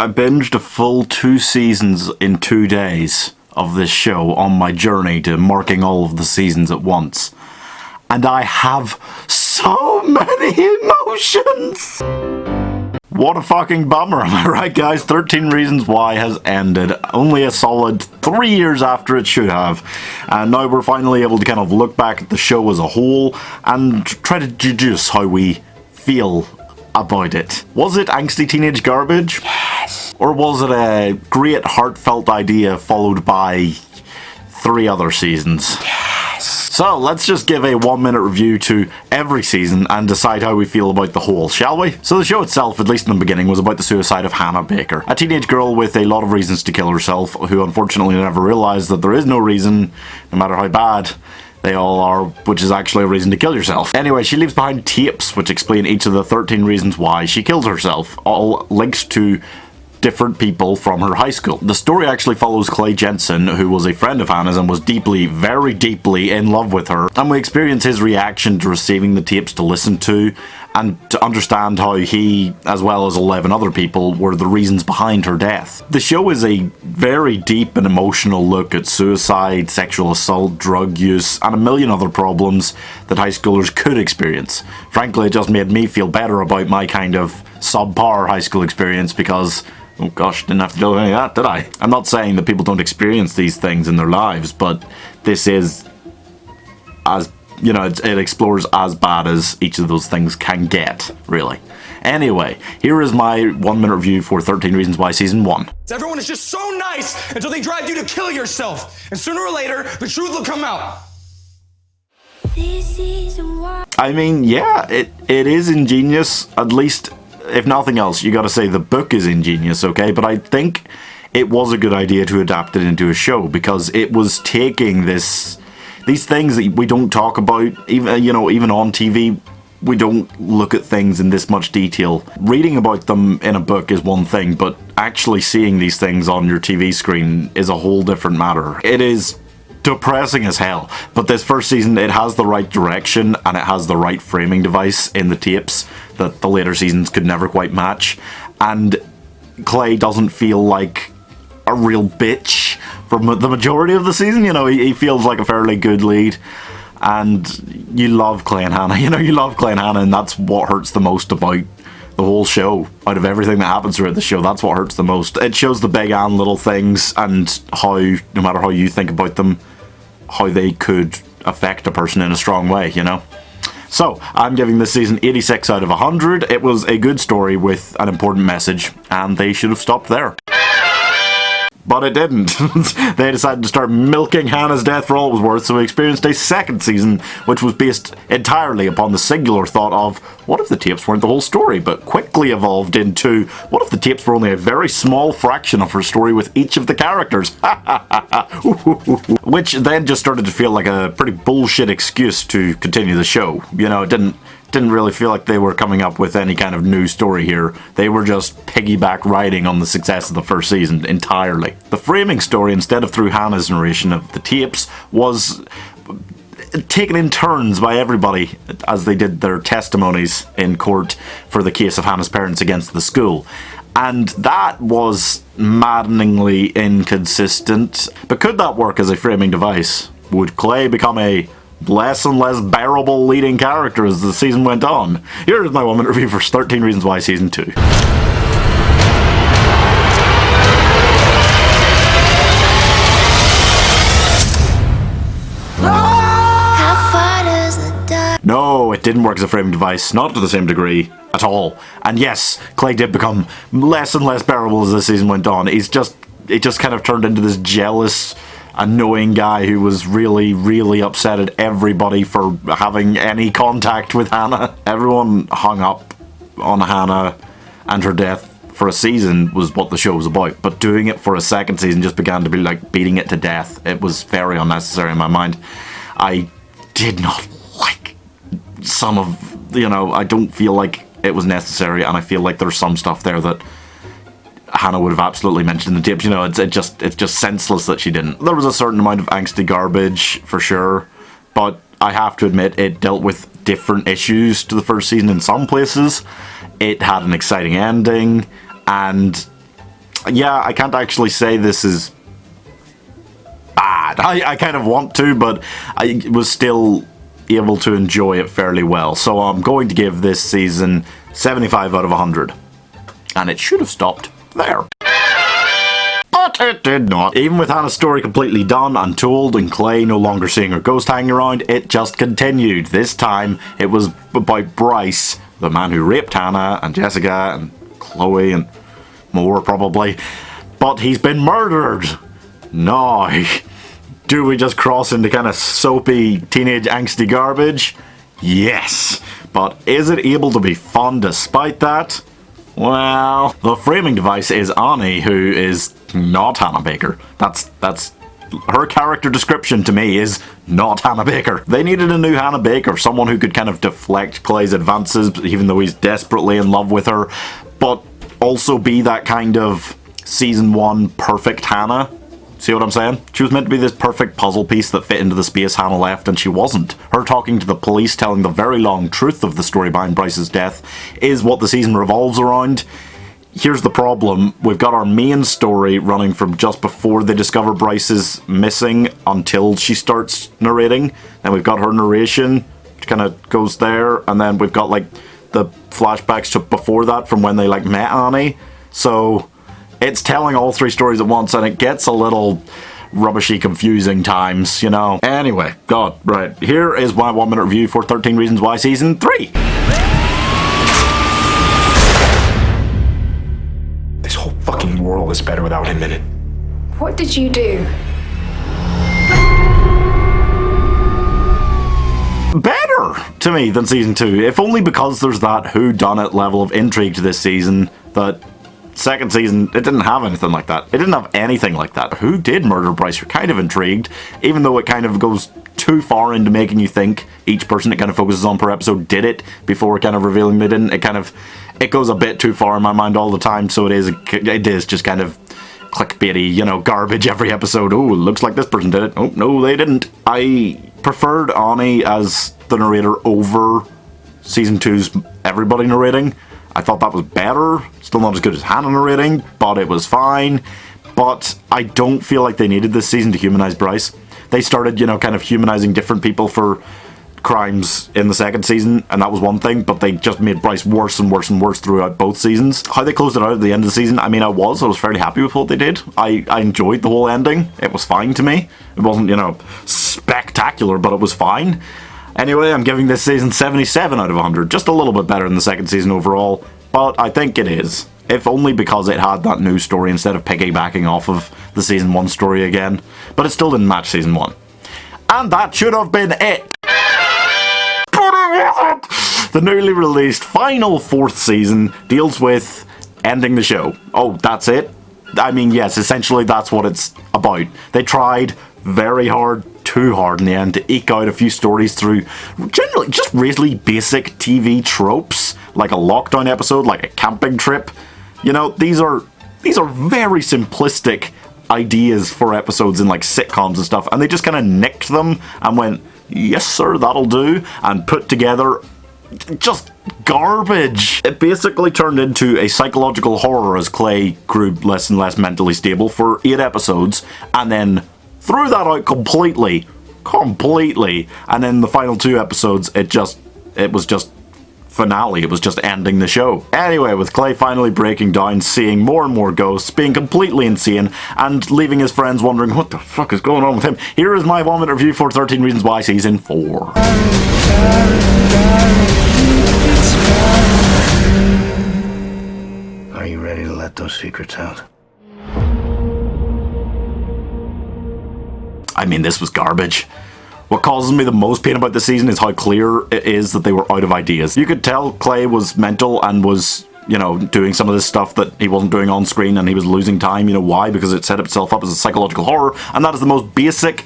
I binged a full 2 seasons in 2 days of this show on my journey to marking all of the seasons at once. And I have so many emotions! What a fucking bummer, am I right, guys? 13 Reasons Why has ended only a solid 3 years after it should have. And now we're finally able to kind of look back at the show as a whole and try to deduce how we feel about it. Was it angsty teenage garbage? Yes. Or was it a great heartfelt idea followed by 3 other seasons? So let's just give a 1-minute review to every season and decide how we feel about the whole, shall we? So the show itself, at least in the beginning, was about the suicide of Hannah Baker, a teenage girl with a lot of reasons to kill herself, who unfortunately never realised that there is no reason, no matter how bad they all are, which is actually a reason to kill yourself. Anyway, she leaves behind tapes which explain each of the 13 reasons why she kills herself, all linked to different people from her high school. The story actually follows Clay Jenson, who was a friend of Hannah's and was deeply, very deeply in love with her, and we experience his reaction to receiving the tapes to listen to, and to understand how he, as well as 11 other people, were the reasons behind her death. The show is a very deep and emotional look at suicide, sexual assault, drug use, and a million other problems that high schoolers could experience. Frankly, it just made me feel better about my kind of subpar high school experience because, oh gosh, didn't have to deal with any of that, did I? I'm not saying that people don't experience these things in their lives, but this is, as you know, it explores as bad as each of those things can get, really. Anyway, here is my 1-minute review for 13 Reasons Why Season 1. Everyone is just so nice until they drive you to kill yourself. And sooner or later, the truth will come out. I mean, yeah, it is ingenious, at least, if nothing else, you gotta say the book is ingenious, okay? But I think it was a good idea to adapt it into a show, because it was taking these things that we don't talk about, even on TV, we don't look at things in this much detail. Reading about them in a book is one thing, but actually seeing these things on your TV screen is a whole different matter. It is depressing as hell, but this first season, it has the right direction and it has the right framing device in the tapes that the later seasons could never quite match, and Clay doesn't feel like a real bitch for the majority of the season. You know, he feels like a fairly good lead, and you love Clay and Hannah. You love Clay and Hannah, and that's what hurts the most about the whole show. Out of everything that happens throughout the show, that's what hurts the most. It shows the big and little things, and how, no matter how you think about them, how they could affect a person in a strong way, you know? So, I'm giving this season 86 out of 100. It was a good story with an important message, and they should have stopped there. But it didn't. They decided to start milking Hannah's death for all it was worth, so we experienced a second season, which was based entirely upon the singular thought of, what if the tapes weren't the whole story, but quickly evolved into, what if the tapes were only a very small fraction of her story with each of the characters? Which then just started to feel like a pretty bullshit excuse to continue the show. You know, it didn't really feel like they were coming up with any kind of new story here. They were just piggyback riding on the success of the first season entirely. The framing story, instead of through Hannah's narration of the tapes, was taken in turns by everybody as they did their testimonies in court for the case of Hannah's parents against the school. And that was maddeningly inconsistent. But could that work as a framing device? Would Clay become a less and less bearable leading character as the season went on? Here's my 1-minute review for 13 Reasons Why Season 2. No, it didn't work as a framing device, not to the same degree at all. And yes, Clay did become less and less bearable as the season went on. It just kind of turned into this jealous, annoying guy who was really, really upset at everybody for having any contact with Hannah. Everyone hung up on Hannah and her death for a season was what the show was about, but doing it for a second season just began to be like beating it to death. It was very unnecessary in my mind. I did not like some of, I don't feel like it was necessary, and I feel like there's some stuff there that Hannah would have absolutely mentioned in the tapes. It's just senseless that she didn't. There was a certain amount of angsty garbage, for sure, but I have to admit it dealt with different issues to the first season in some places. It had an exciting ending, and yeah, I can't actually say this is bad. I kind of want to, but I was still able to enjoy it fairly well. So I'm going to give this season 75 out of 100. And it should have stopped there. But it did not. Even with Hannah's story completely done and told and Clay no longer seeing her ghost hanging around, it just continued. This time it was about Bryce, the man who raped Hannah and Jessica and Chloe and more probably. But he's been murdered. Now, do we just cross into kind of soapy teenage angsty garbage? Yes. But is it able to be fun despite that? Well, the framing device is Annie, who is not Hannah Baker. That's her character description to me is not Hannah Baker. They needed a new Hannah Baker, someone who could kind of deflect Clay's advances, even though he's desperately in love with her, but also be that kind of season 1 perfect Hannah. See what I'm saying? She was meant to be this perfect puzzle piece that fit into the space Hannah left, and she wasn't. Her talking to the police, telling the very long truth of the story behind Bryce's death, is what the season revolves around. Here's the problem. We've got our main story running from just before they discover Bryce is missing until she starts narrating. Then we've got her narration, which kind of goes there, and then we've got, like, the flashbacks to before that from when they, like, met Annie. So it's telling all 3 stories at once, and it gets a little rubbishy confusing times, you know. Anyway, God, right. Here is my 1-minute review for 13 Reasons Why Season 3. This whole fucking world is better without him in it. What did you do? Better to me than Season 2, if only because there's that whodunit level of intrigue to this season that second season, it didn't have anything like that. It didn't have anything like that. Who did murder Bryce? You're kind of intrigued, even though it kind of goes too far into making you think each person it kind of focuses on per episode did it before kind of revealing they didn't. It goes a bit too far in my mind all the time, so it is just kind of clickbaity, you know, garbage every episode. Oh, looks like this person did it. Oh, no, they didn't. I preferred Annie as the narrator over Season 2's everybody narrating. I thought that was better. Still not as good as Hannah narrating, but it was fine. But I don't feel like they needed this season to humanize Bryce. They started, you know, kind of humanizing different people for crimes in the second season, and that was one thing, but they just made Bryce worse and worse and worse throughout both seasons. How they closed it out at the end of the season, I mean, I was fairly happy with what they did. I enjoyed the whole ending. It was fine to me. It wasn't, you know, spectacular, but it was fine. Anyway, I'm giving this season 77 out of 100. Just a little bit better than the second season overall, but I think it is. If only because it had that new story instead of piggybacking off of the Season 1 story again. But it still didn't match Season 1. And that should have been it! But it wasn't! The newly released final 4th season deals with ending the show. Oh, that's it? I mean, yes, essentially that's what it's about. They tried very hard, too hard in the end, to eke out a few stories through generally just really basic TV tropes, like a lockdown episode, like a camping trip. You know, these are very simplistic ideas for episodes in like sitcoms and stuff, and they just kind of nicked them and went, yes sir, that'll do, and put together just garbage. It basically turned into a psychological horror as Clay grew less and less mentally stable for 8 episodes, and then threw that out completely, and then the final 2 episodes, it was just finale. It was just ending the show. Anyway, with Clay finally breaking down, seeing more and more ghosts, being completely insane, and leaving his friends wondering what the fuck is going on with him, here is my 1-minute review for 13 Reasons Why Season 4. Are you ready to let those secrets out? I mean, this was garbage. What causes me the most pain about this season is how clear it is that they were out of ideas. You could tell Clay was mental and was, you know, doing some of this stuff that he wasn't doing on screen, and he was losing time. You know why? Because it set itself up as a psychological horror, and that is the most basic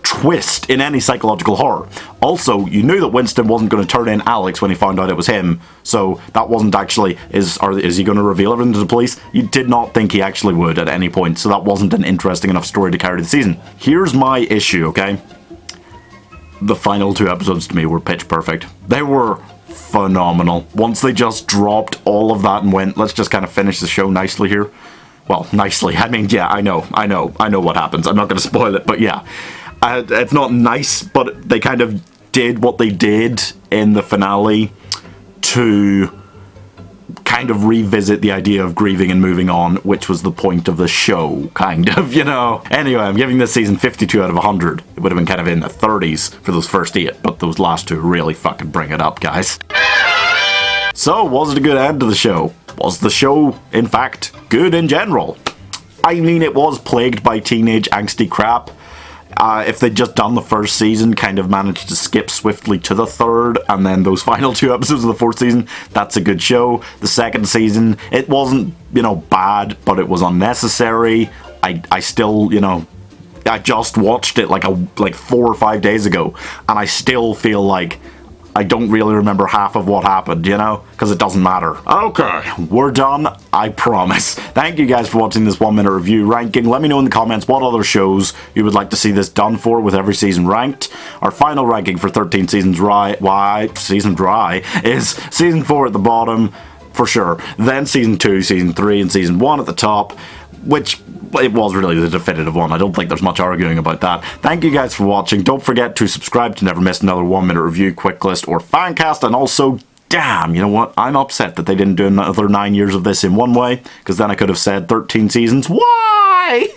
twist in any psychological horror. Also, you knew that Winston wasn't going to turn in Alex when he found out it was him, so that wasn't actually, is he going to reveal everything to the police? You did not think he actually would at any point, so that wasn't an interesting enough story to carry the season. Here's my issue, okay? The final 2 episodes to me were pitch perfect. They were phenomenal. Once they just dropped all of that and went, let's just kind of finish the show nicely here. Well, nicely. I mean, yeah, I know what happens. I'm not going to spoil it, but yeah. It's not nice, but they kind of did what they did in the finale to kind of revisit the idea of grieving and moving on, which was the point of the show, kind of, you know. Anyway, I'm giving this season 52 out of 100. It would have been kind of in the 30s for those first 8, but those last 2 really fucking bring it up, guys. So, was it a good end to the show? Was the show, in fact, good in general? I mean, it was plagued by teenage angsty crap. If they'd just done the first season, kind of managed to skip swiftly to the 3rd, and then those final 2 episodes of the 4th season, that's a good show. The 2nd season, it wasn't, you know, bad, but it was unnecessary. I still, you know, I just watched it like 4 or 5 days ago, and I still feel like I don't really remember half of what happened, you know? Because it doesn't matter. Okay, we're done, I promise. Thank you guys for watching this 1-minute review ranking. Let me know in the comments what other shows you would like to see this done for with every season ranked. Our final ranking for 13 Seasons Dry is Season 4 at the bottom, for sure. Then Season 2, Season 3, and Season 1 at the top, which it was really the definitive one. I don't think there's much arguing about that. Thank you guys for watching. Don't forget to subscribe to never miss another 1-minute review, quick list, or fan cast. And also, damn, you know what? I'm upset that they didn't do another 9 years of this in one way, because then I could have said 13 seasons. Why?